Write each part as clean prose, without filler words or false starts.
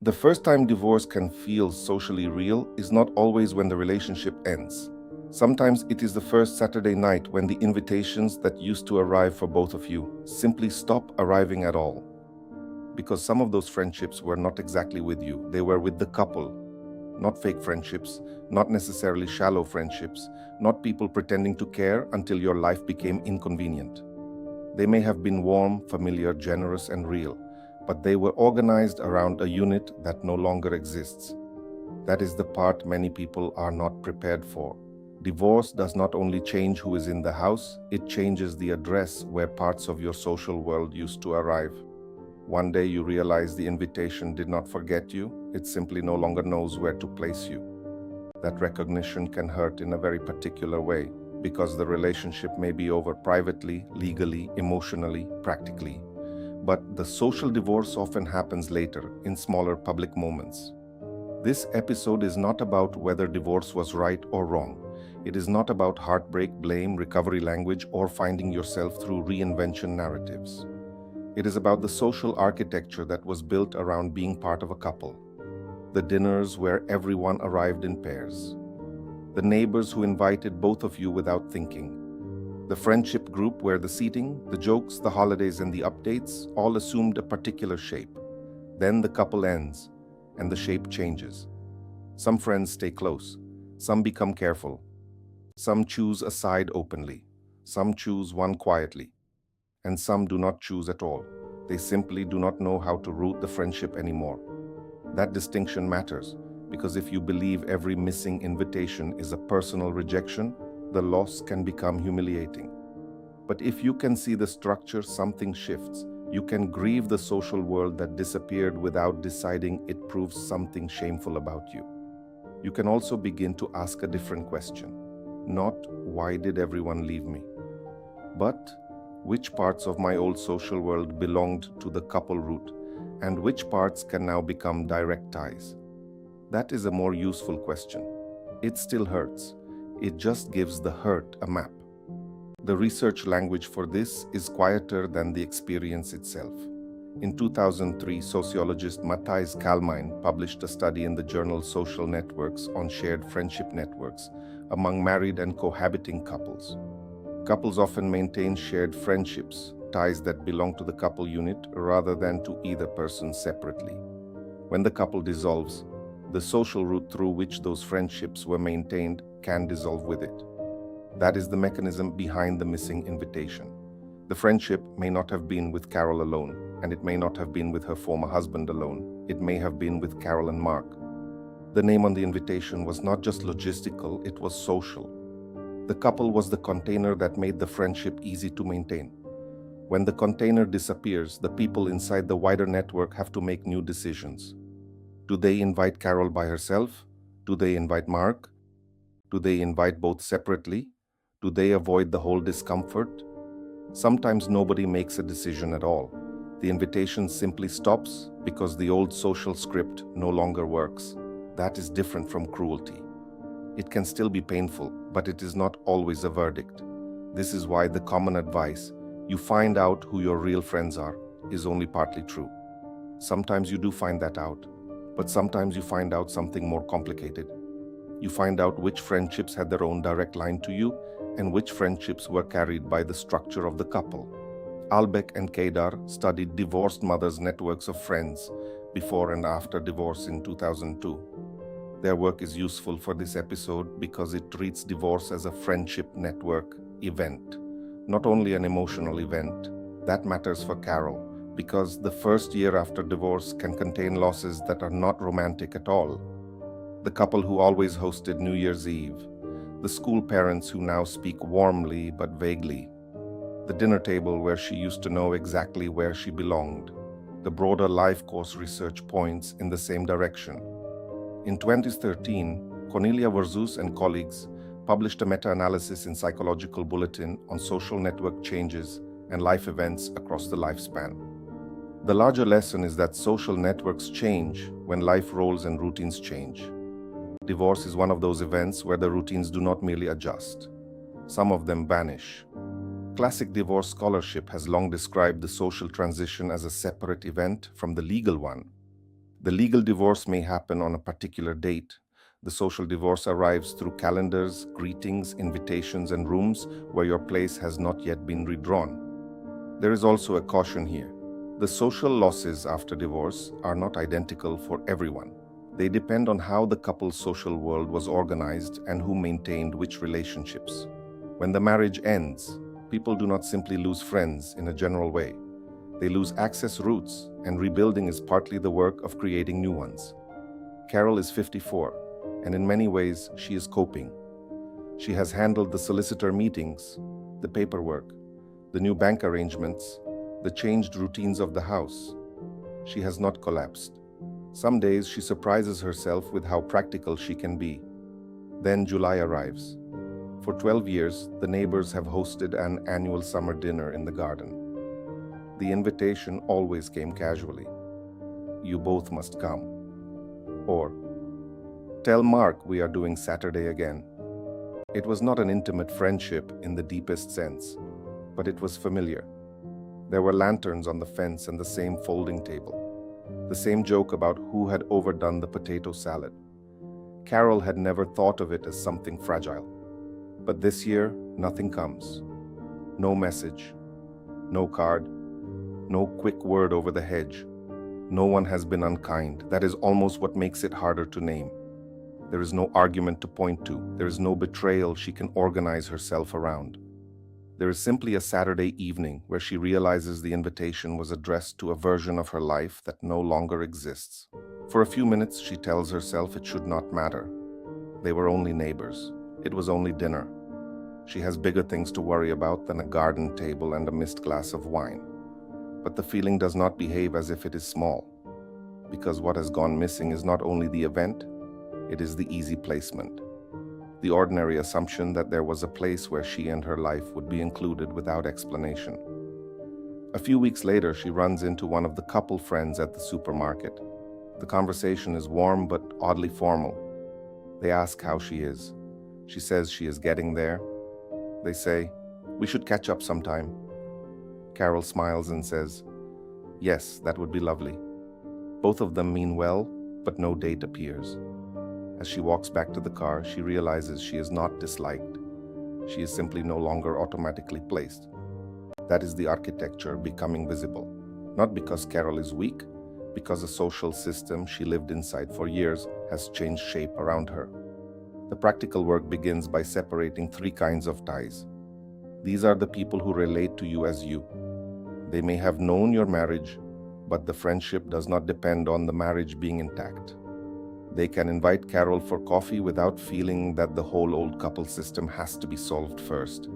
The first time divorce can feel socially real is not always when the relationship ends. Sometimes it is the first Saturday night when the invitations that used to arrive for both of you simply stop arriving at all. Because some of those friendships were not exactly with you, they were with the couple. Not fake friendships, not necessarily shallow friendships, not people pretending to care until your life became inconvenient. They may have been warm, familiar, generous, and real, but they were organized around a unit that no longer exists. That is the part many people are not prepared for. Divorce does not only change who is in the house, it changes the address where parts of your social world used to arrive. One day you realize the invitation did not forget you, it simply no longer knows where to place you. That recognition can hurt in a very particular way, because the relationship may be over privately, legally, emotionally, practically. But the social divorce often happens later, in smaller public moments. This episode is not about whether divorce was right or wrong. It is not about heartbreak, blame, recovery language, or finding yourself through reinvention narratives. It is about the social architecture that was built around being part of a couple. The dinners where everyone arrived in pairs. The neighbors who invited both of you without thinking. The friendship group where the seating, the jokes, the holidays, and the updates all assumed a particular shape. Then the couple ends, and the shape changes. Some friends stay close. Some become careful. Some choose a side openly. Some choose one quietly. And some do not choose at all. They simply do not know how to root the friendship anymore. That distinction matters, because if you believe every missing invitation is a personal rejection, the loss can become humiliating. But if you can see the structure, something shifts. You can grieve the social world that disappeared without deciding it proves something shameful about you. You can also begin to ask a different question. Not, why did everyone leave me? But, which parts of my old social world belonged to the couple root, and which parts can now become direct ties? That is a more useful question. It still hurts. It just gives the hurt a map. The research language for this is quieter than the experience itself. In 2003, sociologist Matthijs Kalmijn published a study in the journal Social Networks on shared friendship networks among married and cohabiting couples. Couples often maintain shared friendships, ties that belong to the couple unit rather than to either person separately. When the couple dissolves, the social route through which those friendships were maintained can dissolve with it. That is the mechanism behind the missing invitation. The friendship may not have been with Carol alone, and it may not have been with her former husband alone. It may have been with Carol and Mark. The name on the invitation was not just logistical, it was social. The couple was the container that made the friendship easy to maintain. When the container disappears, the people inside the wider network have to make new decisions. Do they invite Carol by herself? Do they invite Mark? Do they invite both separately? Do they avoid the whole discomfort? Sometimes nobody makes a decision at all. The invitation simply stops because the old social script no longer works. That is different from cruelty. It can still be painful, but it is not always a verdict. This is why the common advice, you find out who your real friends are, is only partly true. Sometimes you do find that out, but sometimes you find out something more complicated. You find out which friendships had their own direct line to you and which friendships were carried by the structure of the couple. Albeck and Kedar studied divorced mothers' networks of friends before and after divorce in 2002. Their work is useful for this episode because it treats divorce as a friendship network event, not only an emotional event. That matters for Carol because the first year after divorce can contain losses that are not romantic at all. The couple who always hosted New Year's Eve, the school parents who now speak warmly but vaguely, the dinner table where she used to know exactly where she belonged, the broader life course research points in the same direction. In 2013, Cornelia Verzus and colleagues published a meta-analysis in Psychological Bulletin on social network changes and life events across the lifespan. The larger lesson is that social networks change when life roles and routines change. Divorce is one of those events where the routines do not merely adjust. Some of them vanish. Classic divorce scholarship has long described the social transition as a separate event from the legal one. The legal divorce may happen on a particular date. The social divorce arrives through calendars, greetings, invitations, and rooms where your place has not yet been redrawn. There is also a caution here. The social losses after divorce are not identical for everyone. They depend on how the couple's social world was organized and who maintained which relationships. When the marriage ends, people do not simply lose friends in a general way. They lose access routes, and rebuilding is partly the work of creating new ones. Carol is 54, and in many ways she is coping. She has handled the solicitor meetings, the paperwork, the new bank arrangements, the changed routines of the house. She has not collapsed. Some days she surprises herself with how practical she can be. Then July arrives. For 12 years, the neighbors have hosted an annual summer dinner in the garden. The invitation always came casually. You both must come. Or, tell Mark we are doing Saturday again. It was not an intimate friendship in the deepest sense, but it was familiar. There were lanterns on the fence and the same folding table. The same joke about who had overdone the potato salad. Carol had never thought of it as something fragile. But this year, nothing comes. No message, no card, no quick word over the hedge. No one has been unkind. That is almost what makes it harder to name. There is no argument to point to. There is no betrayal she can organize herself around. There is simply a Saturday evening where she realizes the invitation was addressed to a version of her life that no longer exists. For a few minutes, she tells herself it should not matter. They were only neighbors. It was only dinner. She has bigger things to worry about than a garden table and a missed glass of wine. But the feeling does not behave as if it is small. Because what has gone missing is not only the event, it is the easy placement. The ordinary assumption that there was a place where she and her life would be included without explanation. A few weeks later, she runs into one of the couple friends at the supermarket. The conversation is warm but oddly formal. They ask how she is. She says she is getting there. They say, "We should catch up sometime." Carol smiles and says, "Yes, that would be lovely." Both of them mean well, but no date appears. As she walks back to the car, she realizes she is not disliked. She is simply no longer automatically placed. That is the architecture becoming visible. Not because Carol is weak, because the social system she lived inside for years has changed shape around her. The practical work begins by separating three kinds of ties. These are the people who relate to you as you. They may have known your marriage, but the friendship does not depend on the marriage being intact. They can invite Carol for coffee without feeling that the whole old couple system has to be solved first.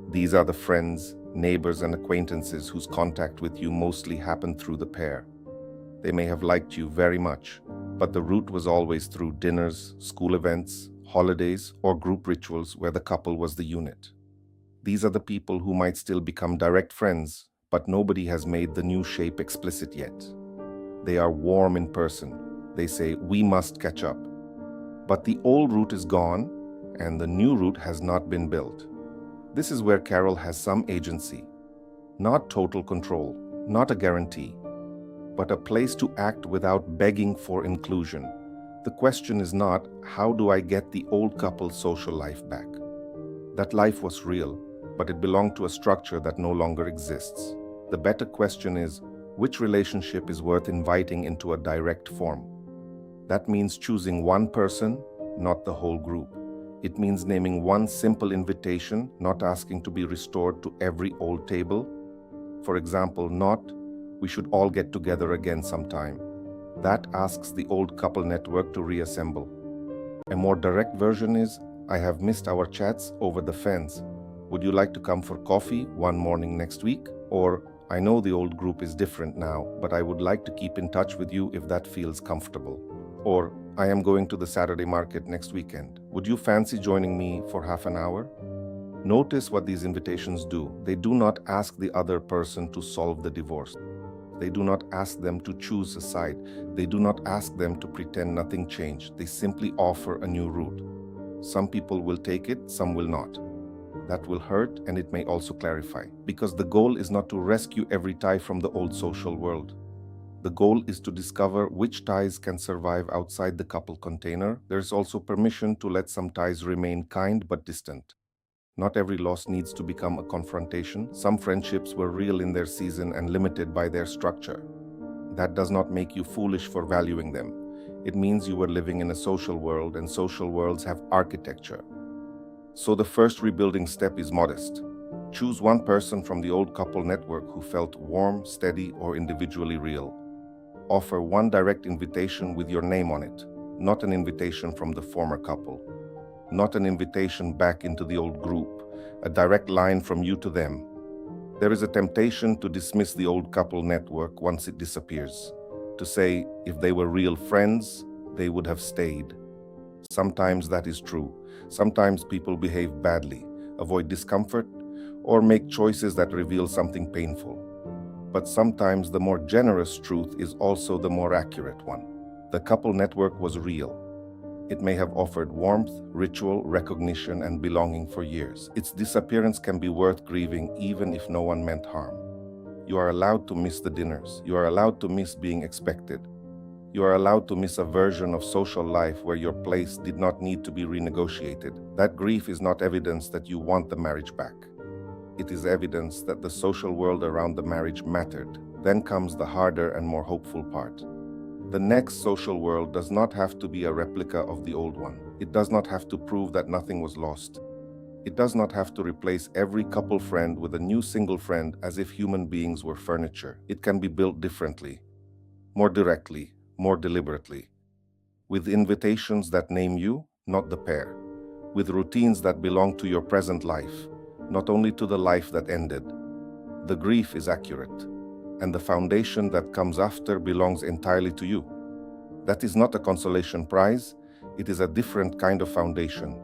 These are the friends, neighbors, and acquaintances whose contact with you mostly happened through the pair. They may have liked you very much, but the route was always through dinners, school events, holidays, or group rituals where the couple was the unit. These are the people who might still become direct friends, but nobody has made the new shape explicit yet. They are warm in person. They say, "We must catch up." But the old route is gone, and the new route has not been built. This is where Carol has some agency. Not total control, not a guarantee, but a place to act without begging for inclusion. The question is not, how do I get the old couple's social life back? That life was real, but it belonged to a structure that no longer exists. The better question is, which relationship is worth inviting into a direct form? That means choosing one person, not the whole group. It means naming one simple invitation, not asking to be restored to every old table. For example, not, "We should all get together again sometime." That asks the old couple network to reassemble. A more direct version is, "I have missed our chats over the fence. Would you like to come for coffee one morning next week?" Or, "I know the old group is different now, but I would like to keep in touch with you if that feels comfortable." Or, "I am going to the Saturday market next weekend. Would you fancy joining me for half an hour?" Notice what these invitations do. They do not ask the other person to solve the divorce. They do not ask them to choose a side. They do not ask them to pretend nothing changed. They simply offer a new route. Some people will take it, some will not. That will hurt, and it may also clarify, because the goal is not to rescue every tie from the old social world. The goal is to discover which ties can survive outside the couple container. There's also permission to let some ties remain kind but distant. Not every loss needs to become a confrontation. Some friendships were real in their season and limited by their structure. That does not make you foolish for valuing them. It means you were living in a social world, and social worlds have architecture. So the first rebuilding step is modest. Choose one person from the old couple network who felt warm, steady, or individually real. Offer one direct invitation with your name on it, not an invitation from the former couple, not an invitation back into the old group, a direct line from you to them. There is a temptation to dismiss the old couple network once it disappears, to say if they were real friends, they would have stayed. Sometimes that is true. Sometimes people behave badly, avoid discomfort, or make choices that reveal something painful. But sometimes the more generous truth is also the more accurate one. The couple network was real. It may have offered warmth, ritual, recognition, and belonging for years. Its disappearance can be worth grieving even if no one meant harm. You are allowed to miss the dinners. You are allowed to miss being expected. You are allowed to miss a version of social life where your place did not need to be renegotiated. That grief is not evidence that you want the marriage back. It is evidence that the social world around the marriage mattered. Then comes the harder and more hopeful part. The next social world does not have to be a replica of the old one. It does not have to prove that nothing was lost. It does not have to replace every couple friend with a new single friend as if human beings were furniture. It can be built differently, more directly, more deliberately, with invitations that name you, not the pair, with routines that belong to your present life, not only to the life that ended. The grief is accurate, and the foundation that comes after belongs entirely to you. That is not a consolation prize, it is a different kind of foundation.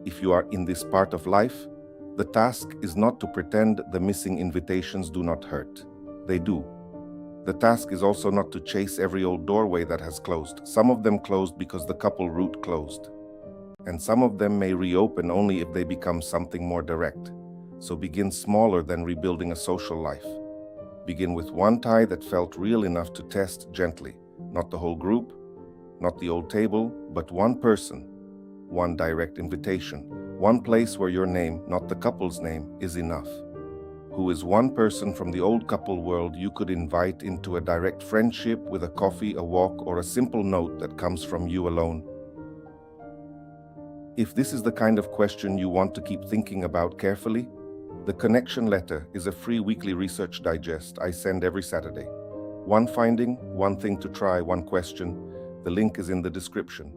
If you are in this part of life, the task is not to pretend the missing invitations do not hurt. They do. The task is also not to chase every old doorway that has closed. Some of them closed because the couple route closed. And some of them may reopen only if they become something more direct. So begin smaller than rebuilding a social life. Begin with one tie that felt real enough to test gently. Not the whole group, not the old table, but one person, one direct invitation, one place where your name, not the couple's name, is enough. Who is one person from the old couple world you could invite into a direct friendship with a coffee, a walk, or a simple note that comes from you alone? If this is the kind of question you want to keep thinking about carefully, the Connection Letter is a free weekly research digest I send every Saturday. One finding, one thing to try, one question. The link is in the description.